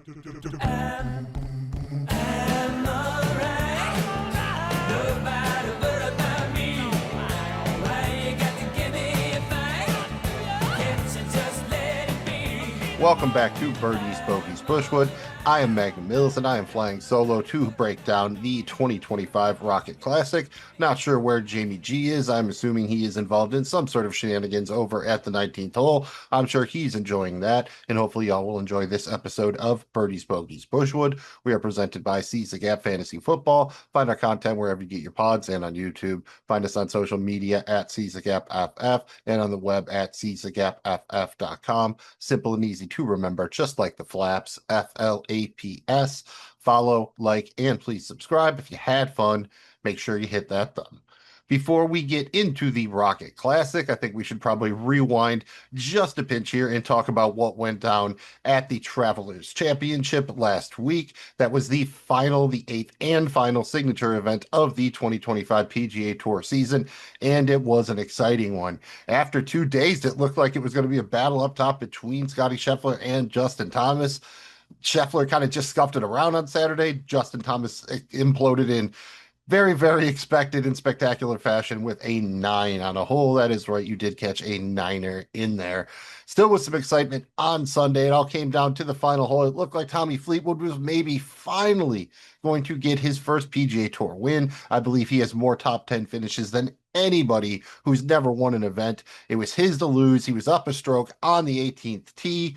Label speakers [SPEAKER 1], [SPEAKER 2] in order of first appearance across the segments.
[SPEAKER 1] Welcome back to Birdies, Bogeys, Bushwood. I am Magnum Mills, and I am flying solo to break down the 2025 Rocket Classic. Not sure where Jamie G is. I'm assuming he is involved in some sort of shenanigans over at the 19th hole. I'm sure he's enjoying that, and hopefully y'all will enjoy this episode of Birdies, Bogeys, Bushwood. We are presented by Seize the Gap Fantasy Football. Find our content wherever you get your pods and on YouTube. Find us on social media at Seize the Gap FF and on the web at seizethegapff.com. Simple and easy to remember, just like the flaps, FLAPS. Follow, like, and please subscribe. If you had fun, make sure you hit that thumb. Before we get into the Rocket Classic, I think we should probably rewind just a pinch here and talk about what went down at the Travelers Championship last week. That was the eighth and final signature event of the 2025 PGA Tour season, and it was an exciting one. After 2 days, it looked like it was going to be a battle up top between Scottie Scheffler and Justin Thomas. Scheffler kind of just scuffed it around on Saturday. Justin Thomas imploded in very, very expected and spectacular fashion with a 9 on a hole. That is right, you did catch a 9er in there. Still with some excitement on Sunday. It all came down to the final hole. It looked like Tommy Fleetwood was maybe finally going to get his first PGA Tour win. I believe he has more top 10 finishes than anybody who's never won an event. It was his to lose. He was up a stroke on the 18th tee.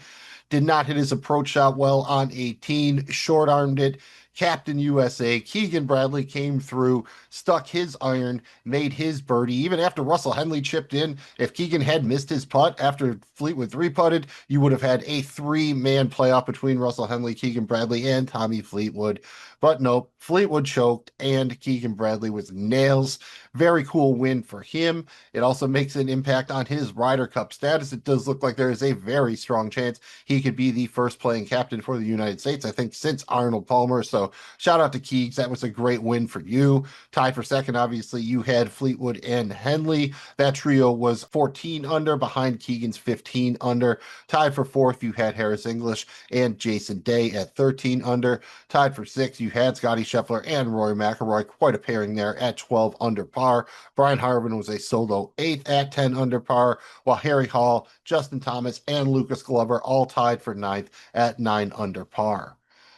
[SPEAKER 1] Did not hit his approach shot well on 18, short-armed it. Captain USA, Keegan Bradley came through, stuck his iron, made his birdie. Even after Russell Henley chipped in, if Keegan had missed his putt after Fleetwood three-putted, you would have had a three-man playoff between Russell Henley, Keegan Bradley, and Tommy Fleetwood. But nope, Fleetwood choked, and Keegan Bradley was nails. Very cool win for him. It also makes an impact on his Ryder Cup status. It does look like there is a very strong chance he could be the first playing captain for the United States, I think, since Arnold Palmer. So shout out to Keegs. That was a great win for you. Tied for second, obviously, you had Fleetwood and Henley. That trio was 14 under behind Keegan's 15 under. Tied for fourth, you had Harris English and Jason Day at 13 under. Tied for sixth, you had Scottie Scheffler and Rory McIlroy. Quite a pairing there at 12 under par. Brian Harman was a solo 8th at 10 under par, while Harry Hall, Justin Thomas, and Lucas Glover all tied for 9th at 9 under par.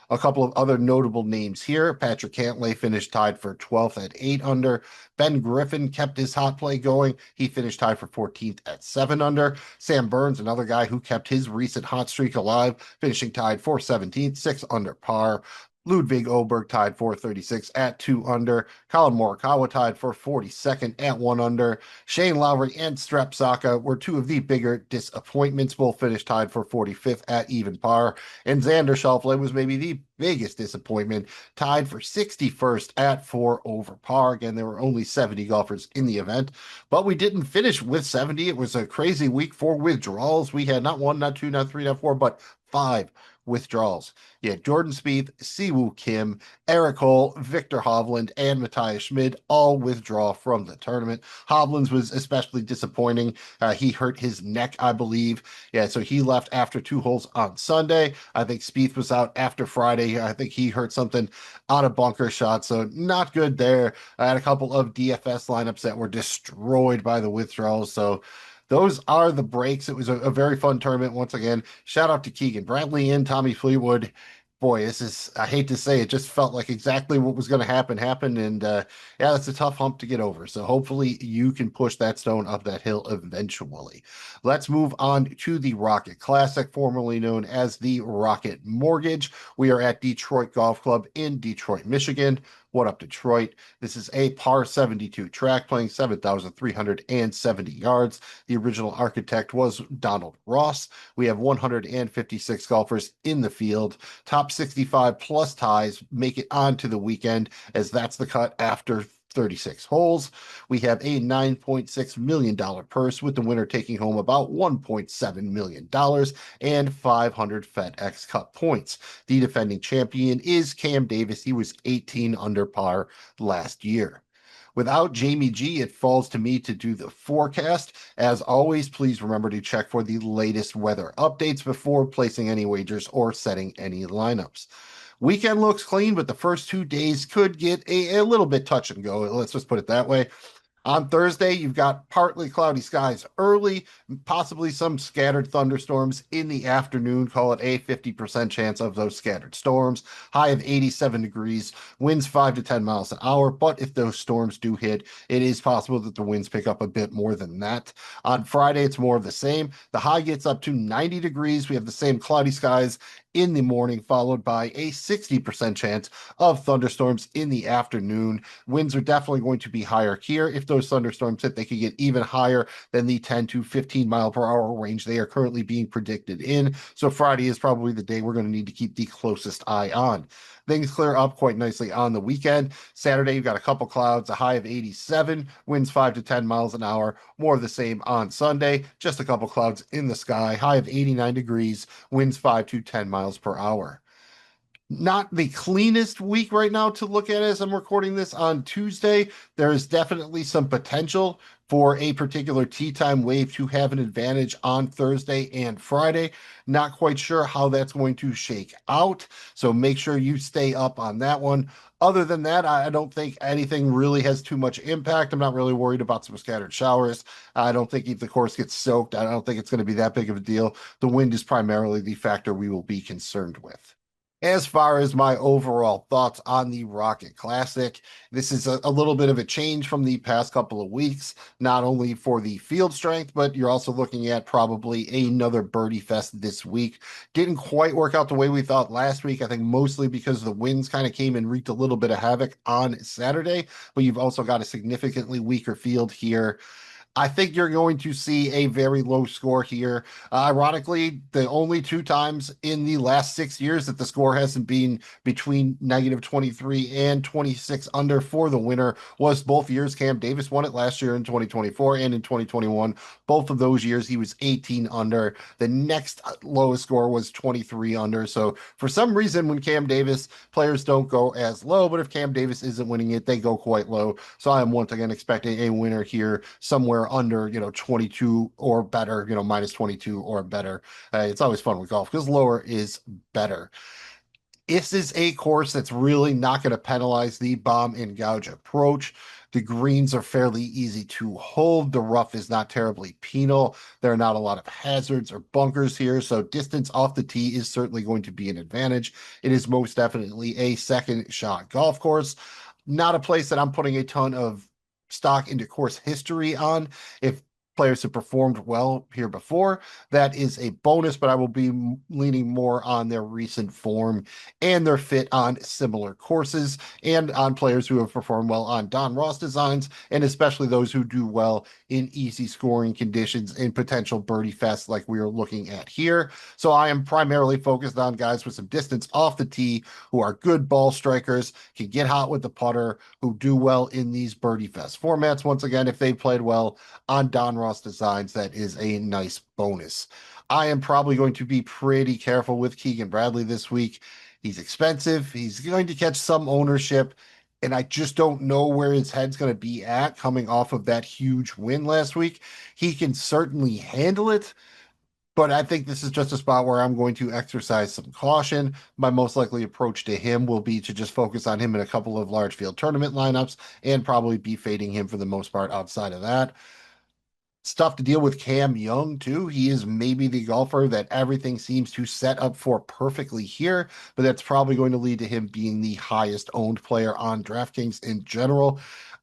[SPEAKER 1] A couple of other notable names here. Patrick Cantlay finished tied for 12th at 8 under. Ben Griffin kept his hot play going. He finished tied for 14th at 7 under. Sam Burns, another guy who kept his recent hot streak alive, finishing tied for 17th, 6 under par. Ludwig Oberg tied for 36 at 2 under. Colin Morikawa tied for 42nd at 1 under. Shane Lowry and Strep Saka were two of the bigger disappointments. Both finished tied for 45th at even par. And Xander Schauffele was maybe the biggest disappointment, tied for 61st at 4 over par. Again, there were only 70 golfers in the event, but we didn't finish with 70. It was a crazy week for withdrawals. We had not 1, not 2, not 3, not 4, but 5 withdrawals. You had Jordan Spieth, Siwoo Kim, Eric Hole, Victor Hovland, and Matthias Schmid all withdraw from the tournament. Hovland's was especially disappointing. He hurt his neck, I believe. Yeah, so he left after 2 holes on Sunday. I think Spieth was out after Friday. I think he hurt something on a bunker shot, so not good there. I had a couple of DFS lineups that were destroyed by the withdrawals, so those are the breaks. It was a very fun tournament. Once again, shout out to Keegan Bradley and Tommy Fleetwood. Boy, I hate to say it, just felt like exactly what was going to happen happened. And yeah, that's a tough hump to get over. So hopefully you can push that stone up that hill eventually. Let's move on to the Rocket Classic, formerly known as the Rocket Mortgage. We are at Detroit Golf Club in Detroit, Michigan. What up, Detroit? This is a par 72 track playing 7,370 yards. The original architect was Donald Ross. We have 156 golfers in the field. Top 65 plus ties make it onto the weekend, as that's the cut after 36 holes. We have a $9.6 million purse, with the winner taking home about $1.7 million and 500 FedEx Cup points. The defending champion is Cam Davis. He was 18 under par last year. Without Jamie G, it falls to me to do the forecast. As always, please remember to check for the latest weather updates before placing any wagers or setting any lineups. Weekend looks clean, but the first 2 days could get a little bit touch and go. Let's just put it that way. On Thursday, you've got partly cloudy skies early, possibly some scattered thunderstorms in the afternoon. Call it a 50% chance of those scattered storms. High of 87 degrees, winds 5 to 10 miles an hour. But if those storms do hit, it is possible that the winds pick up a bit more than that. On Friday, it's more of the same. The high gets up to 90 degrees. We have the same cloudy skies in the morning, followed by a 60% chance of thunderstorms in the afternoon. Winds are definitely going to be higher here. If those thunderstorms hit, they could get even higher than the 10 to 15 mile per hour range they are currently being predicted in. So Friday is probably the day we're going to need to keep the closest eye on. Things clear up quite nicely on the weekend. Saturday, you've got a couple clouds, a high of 87, winds 5 to 10 miles an hour. More of the same on Sunday, just a couple clouds in the sky, high of 89 degrees, winds 5 to 10 miles per hour. Not the cleanest week right now to look at as I'm recording this on Tuesday. There is definitely some potential for a particular tee time wave to have an advantage on Thursday and Friday. Not quite sure how that's going to shake out. So make sure you stay up on that one. Other than that, I don't think anything really has too much impact. I'm not really worried about some scattered showers. I don't think if the course gets soaked, I don't think it's going to be that big of a deal. The wind is primarily the factor we will be concerned with. As far as my overall thoughts on the Rocket Classic, this is a little bit of a change from the past couple of weeks, not only for the field strength, but you're also looking at probably another birdie fest this week. Didn't quite work out the way we thought last week, I think mostly because the winds kind of came and wreaked a little bit of havoc on Saturday, but you've also got a significantly weaker field here. I think you're going to see a very low score here. Ironically, the only two times in the last 6 years that the score hasn't been between negative 23 and 26 under for the winner was both years. Cam Davis won it last year in 2024 and in 2021. Both of those years, he was 18 under. The next lowest score was 23 under. So for some reason, when Cam Davis, players don't go as low, but if Cam Davis isn't winning it, they go quite low. So I am once again expecting a winner here somewhere under 22 or better, minus 22 or better. It's always fun with golf because lower is better. This is a course that's really not going to penalize the bomb and gouge approach. The greens are fairly easy to hold. The rough is not terribly penal. There are not a lot of hazards or bunkers here, so distance off the tee is certainly going to be an advantage. It is most definitely a second shot golf course. Not a place that I'm putting a ton of stock into course history on. If players have performed well here before, that is a bonus, but I will be leaning more on their recent form and their fit on similar courses and on players who have performed well on Don Ross designs, and especially those who do well in easy scoring conditions and potential birdie fests like we are looking at here. So I am primarily focused on guys with some distance off the tee who are good ball strikers, can get hot with the putter, who do well in these birdie fest formats. Once again, if they played well on Don Ross designs, that is a nice bonus. I am probably going to be pretty careful with Keegan Bradley this week. He's expensive. He's going to catch some ownership, and I just don't know where his head's going to be at coming off of that huge win last week. He can certainly handle it, but I think this is just a spot where I'm going to exercise some caution. My most likely approach to him will be to just focus on him in a couple of large field tournament lineups and probably be fading him for the most part outside of that. It's tough to deal with Cam Young, too. He is maybe the golfer that everything seems to set up for perfectly here, but that's probably going to lead to him being the highest owned player on DraftKings in general.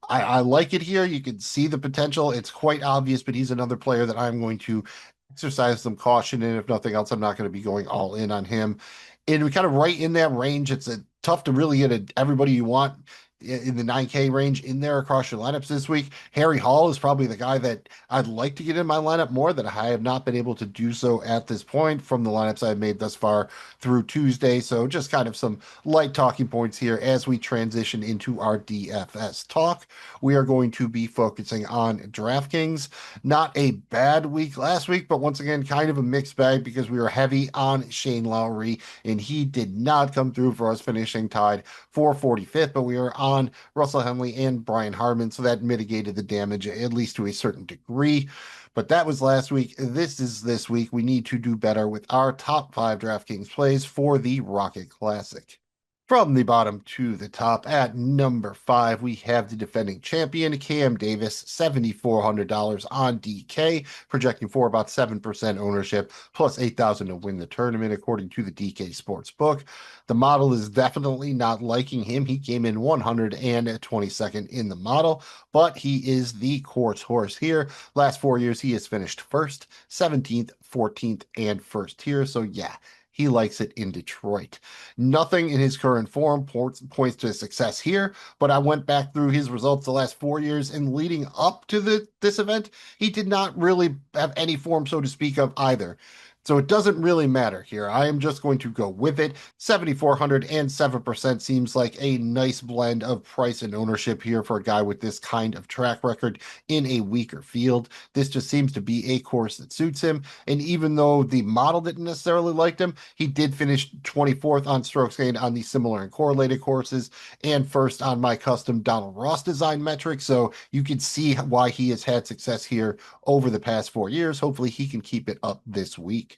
[SPEAKER 1] I like it here. You can see the potential. It's quite obvious, but he's another player that I'm going to exercise some caution in. If nothing else, I'm not going to be going all in on him. And we kind of right in that range. It's tough to really get everybody you want in the 9K range in there across your lineups this week. Harry Hall is probably the guy that I'd like to get in my lineup more, that I have not been able to do so at this point from the lineups I've made thus far through Tuesday. So just kind of some light talking points here as we transition into our DFS talk. We are going to be focusing on DraftKings. Not a bad week last week, but once again, kind of a mixed bag because we were heavy on Shane Lowry and he did not come through for us, finishing tied for 45th, but we are on Russell Henley and Brian Harman, so that mitigated the damage, at least to a certain degree. But that was last week. This is this week. We need to do better with our top five DraftKings plays for the Rocket Classic. From the bottom to the top, at number five, we have the defending champion, Cam Davis, $7,400 on DK, projecting for about 7% ownership, plus 8,000 to win the tournament, according to the DK Sportsbook. The model is definitely not liking him. He came in 122nd in the model, but he is the course horse here. Last 4 years, he has finished first, 17th, 14th, and first here. So yeah, he likes it in Detroit. Nothing in his current form points to success here, but I went back through his results the last 4 years, and leading up to this event, he did not really have any form, so to speak, of either. So it doesn't really matter here. I am just going to go with it. 7,400 and 7% seems like a nice blend of price and ownership here for a guy with this kind of track record in a weaker field. This just seems to be a course that suits him. And even though the model didn't necessarily like him, he did finish 24th on strokes gained on the similar and correlated courses, and first on my custom Donald Ross design metric. So you can see why he has had success here over the past 4 years. Hopefully he can keep it up this week.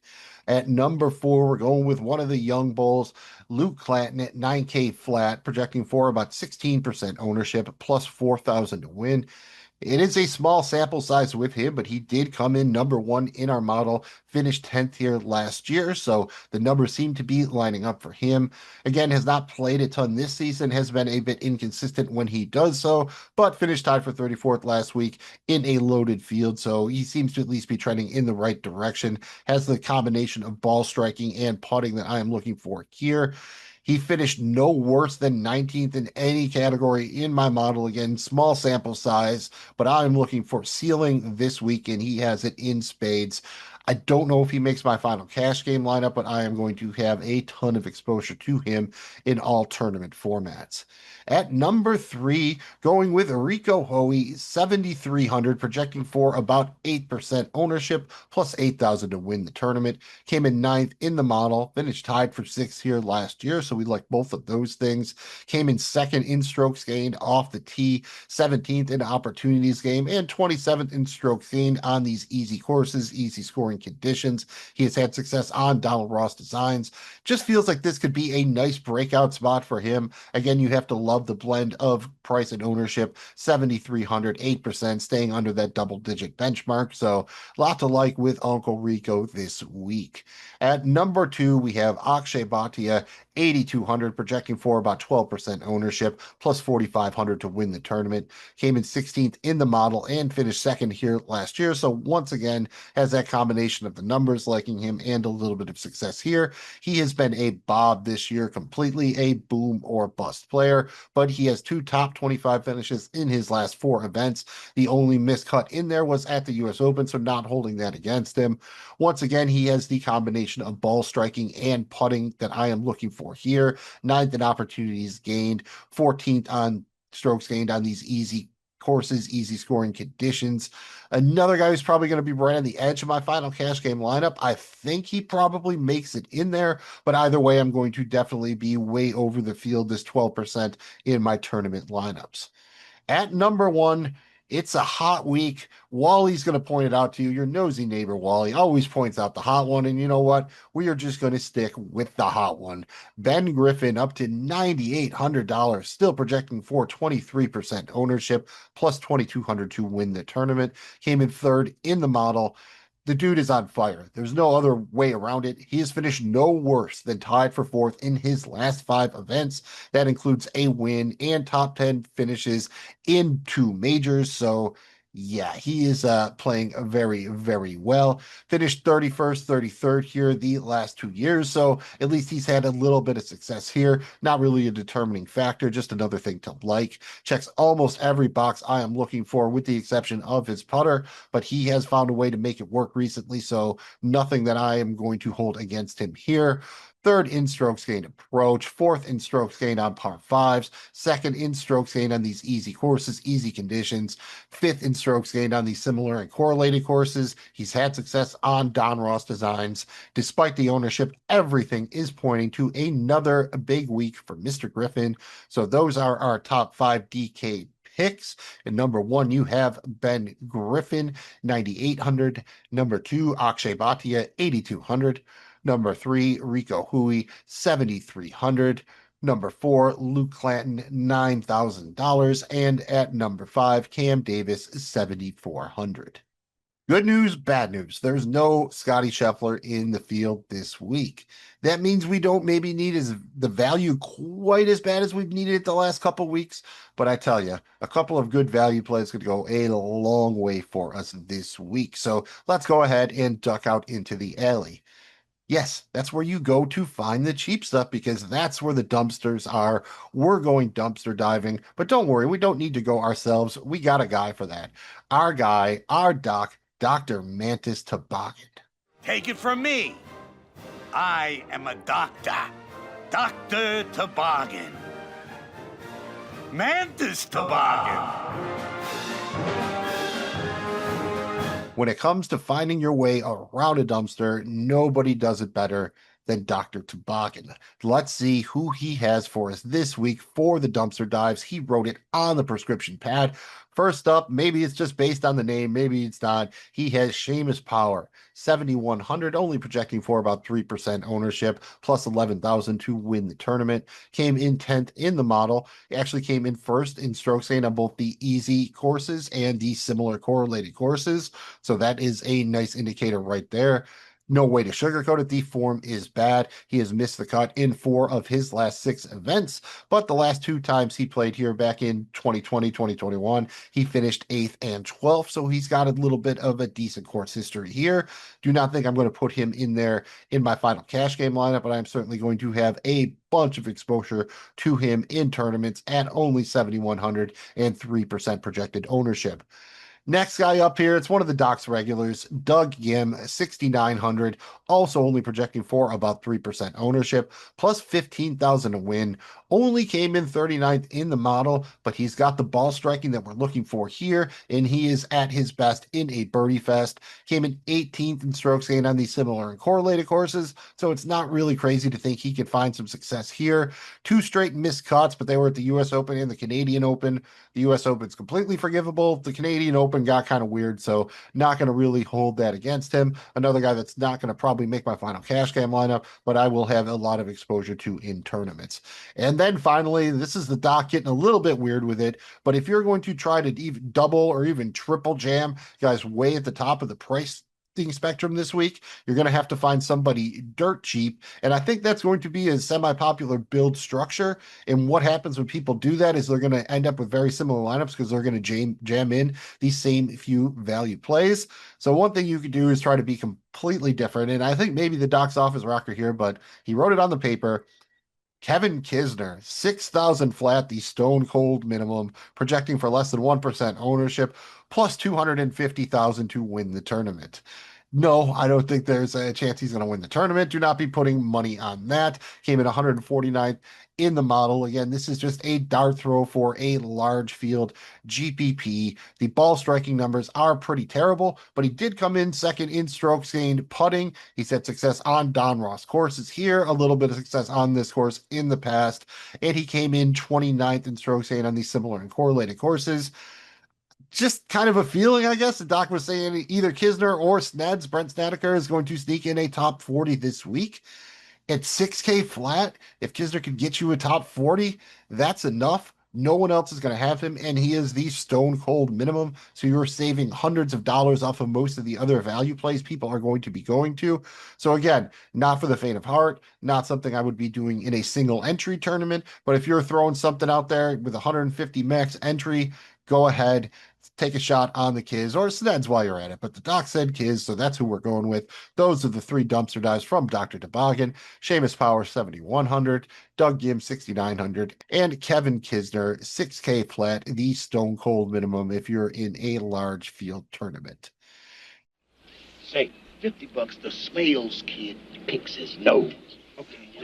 [SPEAKER 1] At number four, we're going with one of the young bulls, Luke Clanton at 9K flat, projecting for about 16% ownership, plus 4,000 to win. It is a small sample size with him, but he did come in number one in our model, finished 10th here last year, so the numbers seem to be lining up for him. Again, has not played a ton this season, has been a bit inconsistent when he does so, but finished tied for 34th last week in a loaded field, so he seems to at least be trending in the right direction, has the combination of ball striking and putting that I am looking for here. He finished no worse than 19th in any category in my model. Again, small sample size, but I'm looking for ceiling this week, and he has it in spades. I don't know if he makes my final cash game lineup, but I am going to have a ton of exposure to him in all tournament formats. At number three, going with Rico Hoey, 7,300, projecting for about 8% ownership, plus 8,000 to win the tournament. Came in ninth in the model, finished tied for sixth here last year, so we like both of those things. Came in second in strokes gained off the tee, 17th in opportunities game, and 27th in strokes gained on these easy courses, easy scoring conditions. He has had success on Donald Ross designs. Just feels like this could be a nice breakout spot for him. Again, you have to love the blend of price and ownership, 7,300, 8%, staying under that double-digit benchmark. So a lot to like with Uncle Rico this week. At number two, we have Akshay Bhatia, 8,200, projecting for about 12% ownership, plus 4,500 to win the tournament. Came in 16th in the model and finished second here last year. So once again, has that combination of the numbers liking him and a little bit of success here. He has been a Bob this year, completely a boom or bust player, but he has two top 25 finishes in his last four events. The only miscut in there was at the US Open, so not holding that against him. Once again, he has the combination of ball striking and putting that I am looking for here. Ninth in opportunities gained, 14th on strokes gained on these easy courses, easy scoring conditions. Another guy who's probably going to be right on the edge of my final cash game lineup. I think he probably makes it in there, but either way, I'm going to definitely be way over the field, this 12% in my tournament lineups. At number one, it's a hot week. Wally's going to point it out to you. Your nosy neighbor, Wally, always points out the hot one. And you know what? We are just going to stick with the hot one. Ben Griffin up to $9,800, still projecting for 23% ownership, plus 2,200 to win the tournament. Came in third in the model. The dude is on fire. There's no other way around it. He has finished no worse than tied for fourth in his last five events. That includes a win and top 10 finishes in two majors. So yeah, he is playing very, very well. Finished 31st, 33rd here the last 2 years. So at least he's had a little bit of success here. Not really a determining factor, just another thing to like. Checks almost every box I am looking for, with the exception of his putter, but he has found a way to make it work recently. So nothing that I am going to hold against him here. third in strokes gained approach, fourth in strokes gained on par fives, second in strokes gained on these easy courses, easy conditions, fifth in strokes gained on these similar and correlated courses. He's had success on Don Ross designs. Despite the ownership, everything is pointing to another big week for Mr. Griffin. So those are our top 5 DK picks. And number 1, you have Ben Griffin, 9,800. Number 2, Akshay Bhatia, 8,200. Number 3, Rico Hui, 7,300. Number 4, Luke Clanton, $9,000. And at number 5, Cam Davis, 7,400. Good news, bad news. There's no Scotty Scheffler in the field this week. That means we don't maybe need the value quite as bad as we've needed it the last couple weeks. But I tell you, a couple of good value plays could go a long way for us this week. So let's go ahead and duck out into the alley. Yes, that's where you go to find the cheap stuff because that's where the dumpsters are. We're going dumpster diving, but don't worry, we don't need to go ourselves. We got a guy for that. Our guy, our doc, Dr. Mantis Toboggan.
[SPEAKER 2] Take it from me. I am a doctor. Dr. Toboggan. Mantis Toboggan.
[SPEAKER 1] When it comes to finding your way around a dumpster, nobody does it better than Dr. Toboggan. Let's see who he has for us this week for the dumpster dives. He wrote it on the prescription pad. First up, maybe it's just based on the name, maybe it's not. He has Seamus Power, 7,100, only projecting for about 3% ownership, plus 11,000 to win the tournament. Came in 10th in the model. He actually came in first in strokes gained on both the easy courses and the similar correlated courses. So that is a nice indicator right there. No way to sugarcoat it. The form is bad. He has missed the cut in 4 of his last 6 events, but the last 2 times he played here back in 2020, 2021, he finished 8th and 12th, so he's got a little bit of a decent course history here. Do not think I'm going to put him in there in my final cash game lineup, but I'm certainly going to have a bunch of exposure to him in tournaments at only 7,100 and 3% projected ownership. Next guy up here, it's one of the Doc's regulars, Doug Gim, 6,900, also only projecting for about 3% ownership, plus 15,000 to win. Only came in 39th in the model, but he's got the ball striking that we're looking for here, and he is at his best in a birdie fest. Came in 18th in strokes gained on these similar and correlated courses, so it's not really crazy to think he could find some success here. 2 straight missed cuts, but they were at the U.S. Open and the Canadian Open. The U.S. Open's completely forgivable. The Canadian Open got kind of weird, so not going to really hold that against him. Another guy that's not going to probably make my final cash game lineup, but I will have a lot of exposure to in tournaments. And then finally, this is the Doc getting a little bit weird with it, but if you're going to try to even double or even triple jam guys way at the top of the price spectrum this week, you're going to have to find somebody dirt cheap. And I think that's going to be a semi-popular build structure. And what happens when people do that is they're going to end up with very similar lineups because they're going to jam in these same few value plays. So one thing you could do is try to be completely different. And I think maybe the Doc's off his rocker here, but he wrote it on the paper. Kevin Kisner, 6,000 flat, the stone cold minimum, projecting for less than 1% ownership, plus 250,000 to win the tournament. No, I don't think there's a chance he's going to win the tournament. Do not be putting money on that. Came in 149th in the model. Again, this is just a dart throw for a large field GPP. The ball striking numbers are pretty terrible, but he did come in second in strokes gained putting. He's had success on Don Ross courses here, a little bit of success on this course in the past, and he came in 29th in strokes gained on these similar and correlated courses. Just kind of a feeling, I guess. The Doc was saying either Kisner or Sneds, Brent Snedeker, is going to sneak in a top 40 this week. At 6K flat, if Kisner can get you a top 40, that's enough. No one else is going to have him, and he is the stone cold minimum. So you're saving hundreds of dollars off of most of the other value plays people are going to be going to. So again, not for the faint of heart, not something I would be doing in a single entry tournament. But if you're throwing something out there with 150 max entry, go ahead, take a shot on the Kiz or Sneds while you're at it. But the Doc said Kiz, so that's who we're going with. Those are the 3 dumpster dives from Dr. Toboggan. Seamus Power, 7,100. Doug Gim, 6,900. And Kevin Kisner, 6K flat, the stone cold minimum if you're in a large field tournament.
[SPEAKER 3] Say, $50 the Smales kid picks his nose. Okay.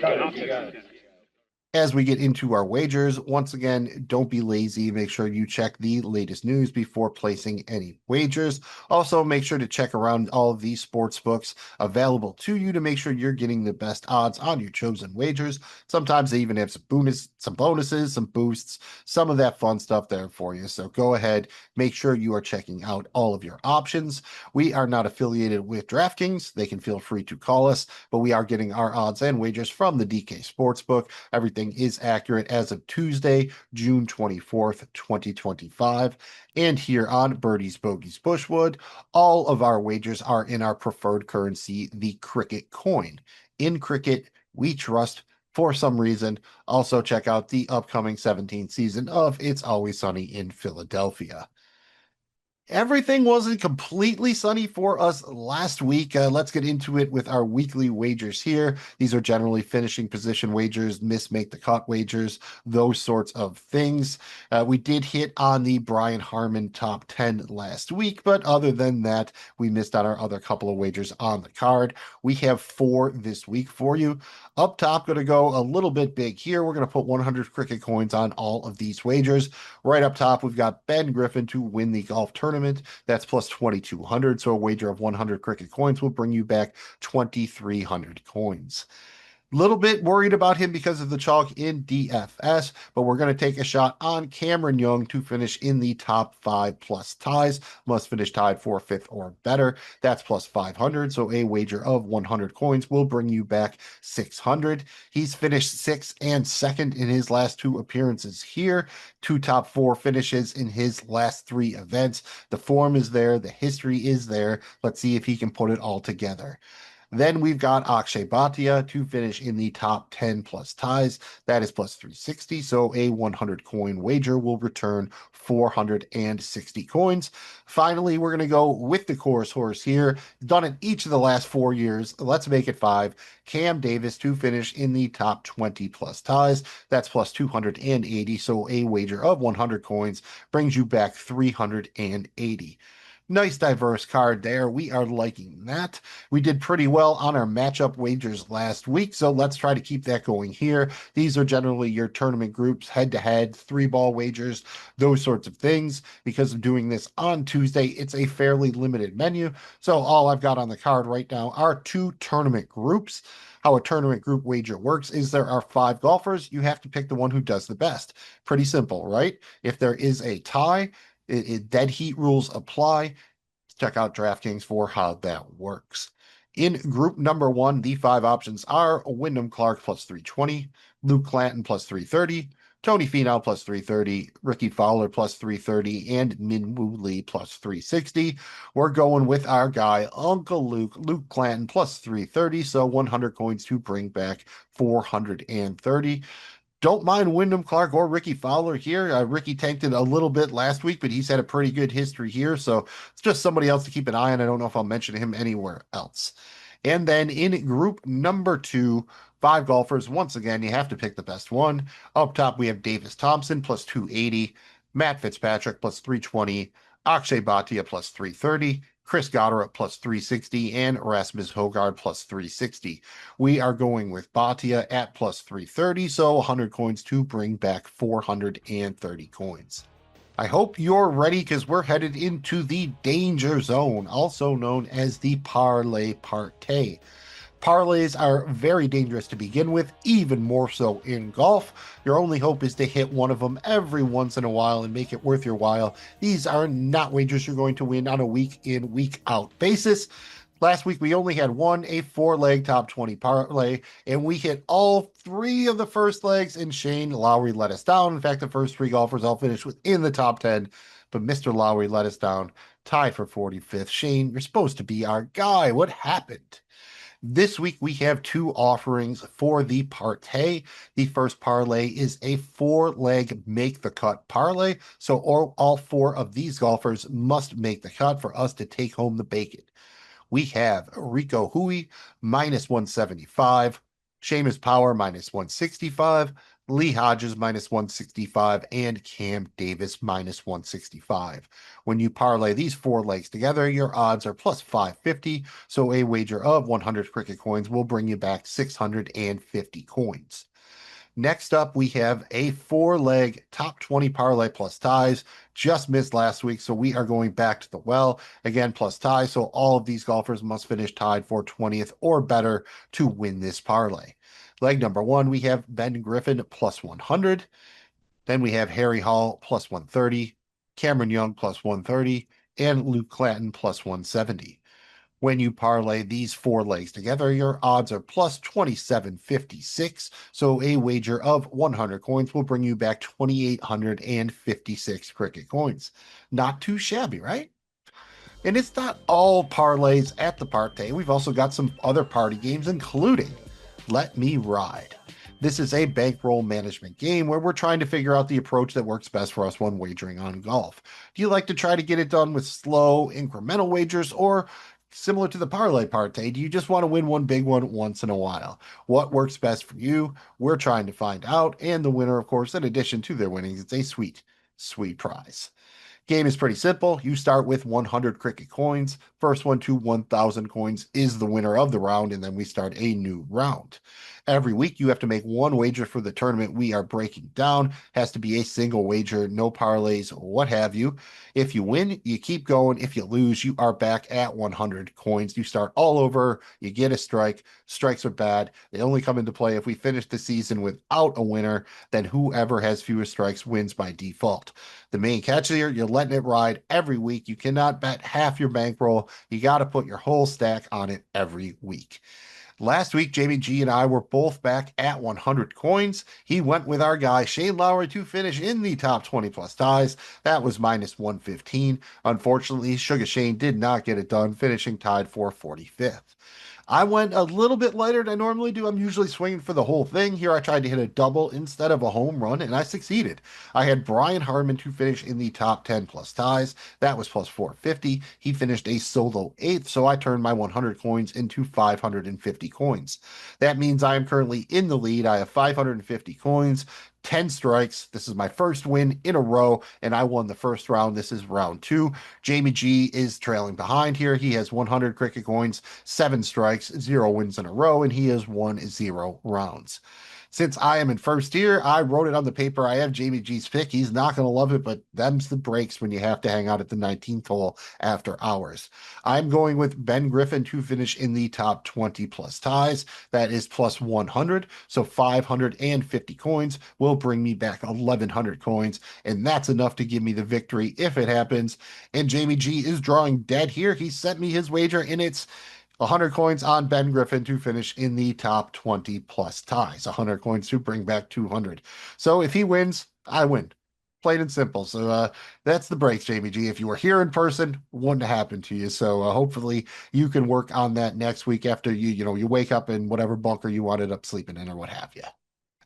[SPEAKER 1] As we get into our wagers, once again, don't be lazy. Make sure you check the latest news before placing any wagers. Also, make sure to check around all of these sports books available to you to make sure you're getting the best odds on your chosen wagers. Sometimes they even have some bonuses, some boosts, some of that fun stuff there for you. So go ahead, make sure you are checking out all of your options. We are not affiliated with DraftKings. They can feel free to call us, but we are getting our odds and wagers from the DK Sportsbook. Everything is accurate as of Tuesday, June 24th, 2025. And here on Birdies, Bogeys, Bushwood, all of our wagers are in our preferred currency, the cricket coin. In cricket, we trust for some reason. Also, check out the upcoming 17th season of It's Always Sunny in Philadelphia. Everything wasn't completely sunny for us last week. Let's get into it with our weekly wagers here. These are generally finishing position wagers, make the cut wagers, those sorts of things. We did hit on the Brian Harmon top 10 last week, but other than that, we missed on our other couple of wagers on the card. We have 4 this week for you. Up top, going to go a little bit big here. We're going to put 100 cricket coins on all of these wagers. Right up top, we've got Ben Griffin to win the golf tournament. That's plus 2,200. So a wager of 100 cricket coins will bring you back 2,300 coins. Little bit worried about him because of the chalk in DFS, but we're going to take a shot on Cameron Young to finish in the top 5 plus ties. Must finish tied for 5th or better. That's plus 500. So a wager of 100 coins will bring you back 600. He's finished 6th and 2nd in his last 2 appearances here. 2 top 4 finishes in his last 3 events. The form is there. The history is there. Let's see if he can put it all together. Then we've got Akshay Bhatia to finish in the top 10 plus ties. That is plus 360. So a 100 coin wager will return 460 coins. Finally, we're going to go with the chorus horse here. Done it each of the last 4 years. Let's make it 5. Cam Davis to finish in the top 20 plus ties. That's plus 280. So a wager of 100 coins brings you back 380. Nice diverse card there. We are liking that. We did pretty well on our matchup wagers last week, so let's try to keep that going here. These are generally your tournament groups, head-to-head, 3-ball wagers, those sorts of things. Because of doing this on Tuesday, it's a fairly limited menu. So all I've got on the card right now are 2 tournament groups. How a tournament group wager works is there are 5 golfers. You have to pick the one who does the best. Pretty simple, right? If there is a tie, dead heat rules apply. Check out DraftKings for how that works. In group number 1, the 5 options are Wyndham Clark plus 320, Luke Clanton plus 330, Tony Finau plus 330, Ricky Fowler plus 330, and Minwoo Lee plus 360. We're going with our guy, Uncle Luke Clanton plus 330, so 100 coins to bring back 430. Don't mind Wyndham Clark or Ricky Fowler here. Ricky tanked it a little bit last week, but he's had a pretty good history here. So it's just somebody else to keep an eye on. I don't know if I'll mention him anywhere else. And then in group number 2, 5 golfers. Once again, you have to pick the best one. Up top, we have Davis Thompson plus 280, Matt Fitzpatrick plus 320, Akshay Bhatia plus 330, Chris Goddard plus 360, and Rasmus Højgaard plus 360. We are going with Bhatia at plus 330, so 100 coins to bring back 430 coins. I hope you're ready because we're headed into the danger zone, also known as the parlay party. Parlays are very dangerous to begin with, even more so in golf. Your only hope is to hit one of them every once in a while and make it worth your while. These are not wagers you're going to win on a week in, week out basis. Last week, we only had a 4-leg top 20 parlay, and we hit all 3 of the first legs, and Shane Lowry let us down. In fact, the first 3 golfers all finished within the top 10, but Mr. Lowry let us down, tied for 45th. Shane, you're supposed to be our guy. What happened? This week, we have 2 offerings for the parlay. The first parlay is a 4-leg make the cut parlay. So all 4 of these golfers must make the cut for us to take home the bacon. We have Rico Hui minus 175, Seamus Power minus 165, Lee Hodges minus 165, and Cam Davis minus 165. When you parlay these four legs together, your odds are plus 550, so a wager of 100 cricket coins will bring you back 650 coins. Next up, we have a four-leg top 20 parlay plus ties. Just missed last week, so we are going back to the well. Again, plus ties, so all of these golfers must finish tied for 20th or better to win this parlay. Leg number one, we have Ben Griffin plus 100. Then we have Harry Hall plus 130, Cameron Young plus 130, and Luke Clanton plus 170. When you parlay these four legs together, your odds are plus 2756. So a wager of 100 coins will bring you back 2,856 cricket coins. Not too shabby, right? And it's not all parlays at the party. We've also got some other party games, including Let Me Ride. This is a bankroll management game where we're trying to figure out the approach that works best for us when wagering on golf. Do you like to try to get it done with slow, incremental wagers, or similar to the parlay party, do you just want to win one big one once in a while? What works best for you? We're trying to find out. And the winner, of course, in addition to their winnings, it's a sweet, sweet prize. Game is pretty simple. You start with 100 cricket coins. First one to 1,000 coins is the winner of the round, and then we start a new round. Every week, you have to make one wager for the tournament we are breaking down. Has to be a single wager, no parlays, what have you. If you win, you keep going. If you lose, you are back at 100 coins. You start all over. You get a strike. Strikes are bad. They only come into play if we finish the season without a winner. Then whoever has fewer strikes wins by default. The main catch here, you're letting it ride every week. You cannot bet half your bankroll. You got to put your whole stack on it every week. Last week, Jamie G and I were both back at 100 coins. He went with our guy Shane Lowry to finish in the top 20 plus ties. That was minus 115. Unfortunately, Sugar Shane did not get it done, finishing tied for 45th. I went a little bit lighter than I normally do. I'm usually swinging for the whole thing. Here I tried to hit a double instead of a home run, and I succeeded. I had Brian Harmon to finish in the top 10 plus ties. That was plus 450. He finished a solo 8th, so I turned my 100 coins into 550 coins. That means I am currently in the lead. I have 550 coins. 10 strikes. This is my first win in a row, and I won the first round. This is round 2. Jamie G is trailing behind here. He has 100 cricket coins, 7 strikes, 0 wins in a row, and he has won 0 rounds. Since I am in first here, I wrote it on the paper. I have Jamie G's pick. He's not going to love it, but them's the breaks when you have to hang out at the 19th hole after hours. I'm going with Ben Griffin to finish in the top 20 plus ties. That is plus 100. So 550 coins will bring me back 1,100 coins. And that's enough to give me the victory if it happens. And Jamie G is drawing dead here. He sent me his wager, and it's 100 coins on Ben Griffin to finish in the top 20 plus ties. 100 coins to bring back 200. So if he wins, I win. Plain and simple. So that's the breaks, Jamie G. If you were here in person, wouldn't happen to you. So hopefully you can work on that next week after you wake up in whatever bunker you ended up sleeping in or what have you.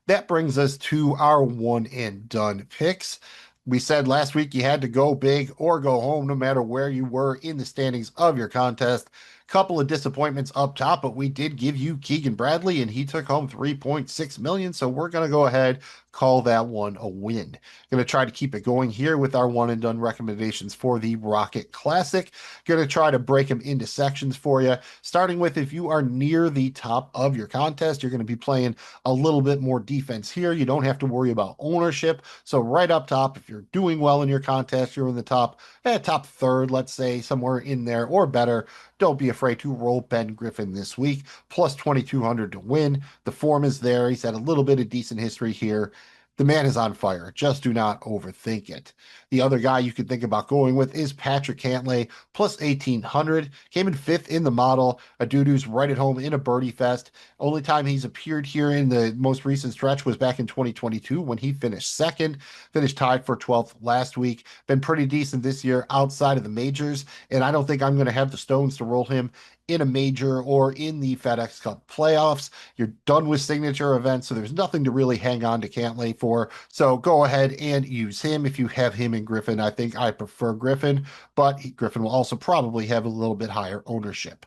[SPEAKER 1] That brings us to our one and done picks. We said last week you had to go big or go home no matter where you were in the standings of your contest. Couple of disappointments up top, but we did give you Keegan Bradley, and he took home 3.6 million. So we're going to go ahead, call that one a win. Going to try to keep it going here with our one and done recommendations for the Rocket Classic. Going to try to break them into sections for you. Starting with, if you are near the top of your contest, you're going to be playing a little bit more defense here. You don't have to worry about ownership. So right up top, if you're doing well in your contest, you're in the top third, let's say, somewhere in there or better. Don't be afraid to roll Ben Griffin this week, plus 2,200 to win. The form is there. He's had a little bit of decent history here. The man is on fire. Just do not overthink it. The other guy you could think about going with is Patrick Cantlay, plus 1,800. Came in 5th in the model. A dude who's right at home in a birdie fest. Only time he's appeared here in the most recent stretch was back in 2022 when he finished 2nd. Finished tied for 12th last week. Been pretty decent this year outside of the majors, and I don't think I'm going to have the stones to roll him in a major or in the FedEx Cup playoffs. You're done with signature events, so there's nothing to really hang on to Cantlay for. So go ahead and use him if you have him in Griffin. I think I prefer Griffin, but Griffin will also probably have a little bit higher ownership.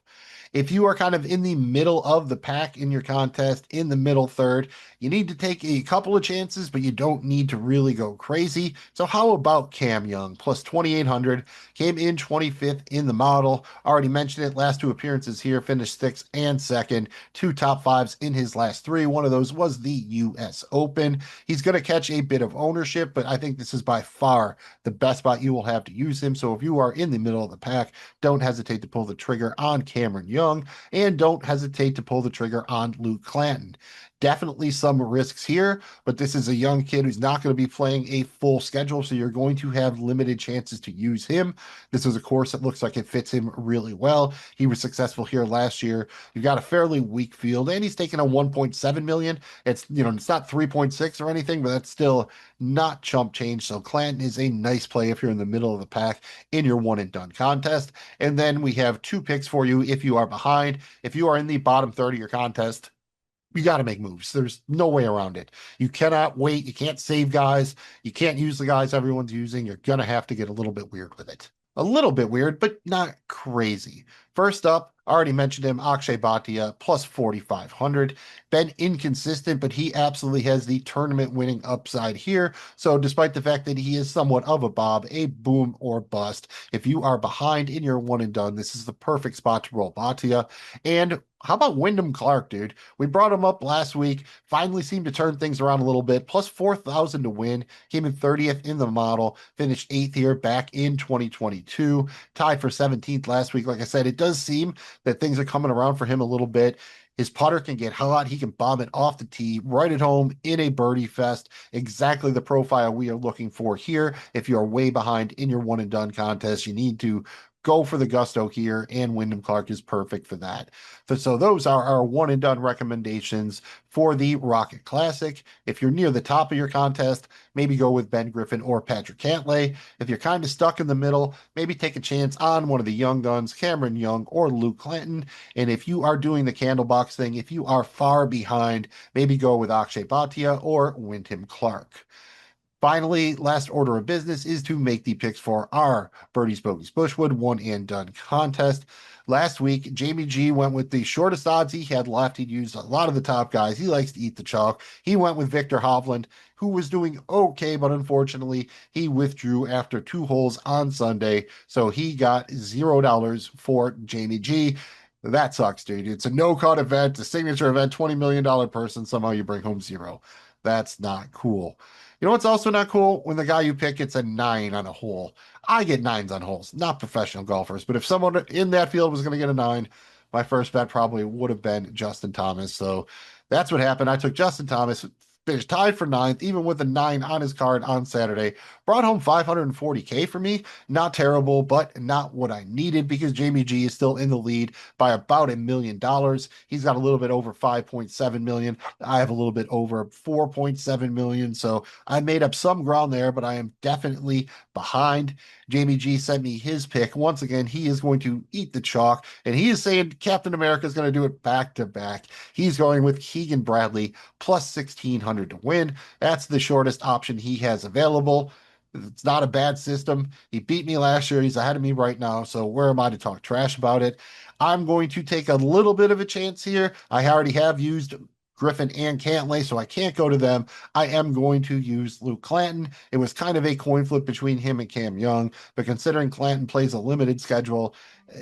[SPEAKER 1] If you are kind of in the middle of the pack in your contest, in the middle third, you need to take a couple of chances, but you don't need to really go crazy. So how about Cam Young plus 2,800, came in 25th in the model. Already mentioned it, last two appearances here, finished 6th and 2nd, two top 5s in his last 3. One of those was the US Open. He's going to catch a bit of ownership, but I think this is by far the best spot you will have to use him. So if you are in the middle of the pack, don't hesitate to pull the trigger on Cameron Young, and don't hesitate to pull the trigger on Luke Clanton. Definitely some risks here, but this is a young kid who's not going to be playing a full schedule, so you're going to have limited chances to use him. This is a course that looks like it fits him really well. He was successful here last year. You've got a fairly weak field, and he's taking a 1.7 million. It's, it's not 3.6 or anything, but that's still not chump change. So Clanton is a nice play if you're in the middle of the pack in your one and done contest. And then we have 2 picks for you if you are behind. If you are in the bottom third of your contest, you got to make moves. There's no way around it. You cannot wait. You can't save guys. You can't use the guys everyone's using. You're going to have to get a little bit weird with it. A little bit weird, but not crazy. First up, I already mentioned him, Akshay Bhatia, plus 4,500. Been inconsistent, but he absolutely has the tournament winning upside here. So despite the fact that he is somewhat of a bob, a boom or bust, if you are behind in your one and done, this is the perfect spot to roll Bhatia. And how about Wyndham Clark, dude? We brought him up last week, finally seemed to turn things around a little bit, plus 4,000 to win, came in 30th in the model, finished 8th here back in 2022, tied for 17th last week. Like I said, it does seem that things are coming around for him a little bit. His putter can get hot. He can bomb it off the tee, right at home in a birdie fest. Exactly the profile we are looking for here. If you're way behind in your one and done contest, you need to go for the gusto here, and Wyndham Clark is perfect for that. So those are our one and done recommendations for the Rocket Classic. If you're near the top of your contest, maybe go with Ben Griffin or Patrick Cantlay. If you're kind of stuck in the middle, maybe take a chance on one of the young guns, Cameron Young or Luke Clanton. And if you are doing the candlebox thing, if you are far behind, maybe go with Akshay Bhatia or Wyndham Clark. Finally, last order of business is to make the picks for our Birdies, Bogeys, Bushwood one and done contest. Last week, Jamie G went with the shortest odds he had left. He'd used a lot of the top guys. He likes to eat the chalk. He went with Victor Hovland, who was doing okay, but unfortunately, he withdrew after 2 holes on Sunday. So he got $0 for Jamie G. That sucks, dude. It's a no-cut event, a signature event, $20 million person. Somehow you bring home 0. That's not cool. You know what's also not cool? When the guy you pick gets a 9 on a hole. I get 9s on holes, not professional golfers, but if someone in that field was going to get a 9, my first bet probably would have been Justin Thomas. So that's what happened. I took Justin Thomas, finished tied for 9th, even with a 9 on his card on Saturday. Brought home 540K for me. Not terrible, but not what I needed because Jamie G is still in the lead by about $1 million. He's got a little bit over 5.7 million. I have a little bit over 4.7 million. So I made up some ground there, but I am definitely behind. Jamie G sent me his pick. Once again, he is going to eat the chalk, and he is saying Captain America is going to do it back to back. He's going with Keegan Bradley plus 1,600 to win. That's the shortest option he has available. It's not a bad system. He beat me last year. He's ahead of me right now. So where am I to talk trash about it? I'm going to take a little bit of a chance here. I already have used Griffin and Cantlay, so I can't go to them. I am going to use Luke Clanton. It was kind of a coin flip between him and Cam Young, but considering Clanton plays a limited schedule,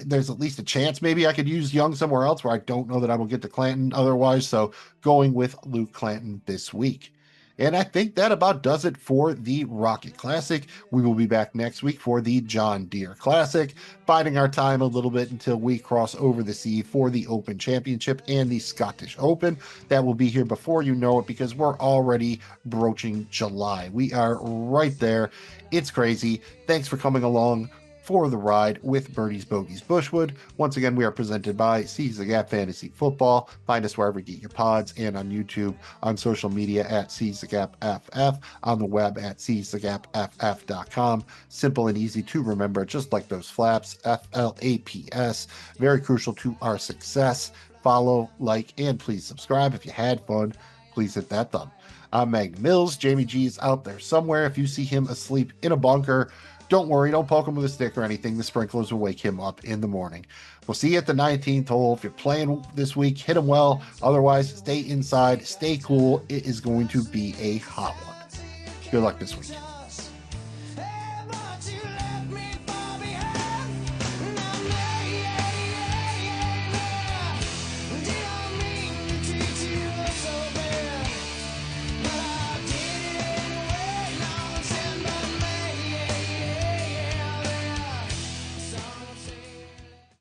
[SPEAKER 1] there's at least a chance maybe I could use Young somewhere else where I don't know that I will get to Clanton otherwise. So going with Luke Clanton this week. And I think that about does it for the Rocket Classic. We will be back next week for the John Deere Classic, biding our time a little bit until we cross over the sea for the Open Championship and the Scottish Open. That will be here before you know it because we're already broaching July. We are right there. It's crazy. Thanks for coming along for the ride with Birdies, Bogeys, Bushwood. Once again, we are presented by Seize the Gap Fantasy Football. Find us wherever you get your pods and on YouTube, on social media at Seize the Gap FF, on the web at seizethegapff.com. Simple and easy to remember, just like those flaps, FLAPS. Very crucial to our success. Follow, like, and please subscribe. If you had fun, please hit that thumb. I'm Magnum Mills. Jamie G is out there somewhere. If you see him asleep in a bunker, Don't worry, don't poke him with a stick or anything. The sprinklers will wake him up in the morning. We'll see you at the 19th hole. If you're playing this week, hit him well. Otherwise, stay inside, stay cool. It is going to be a hot one. Good luck this week.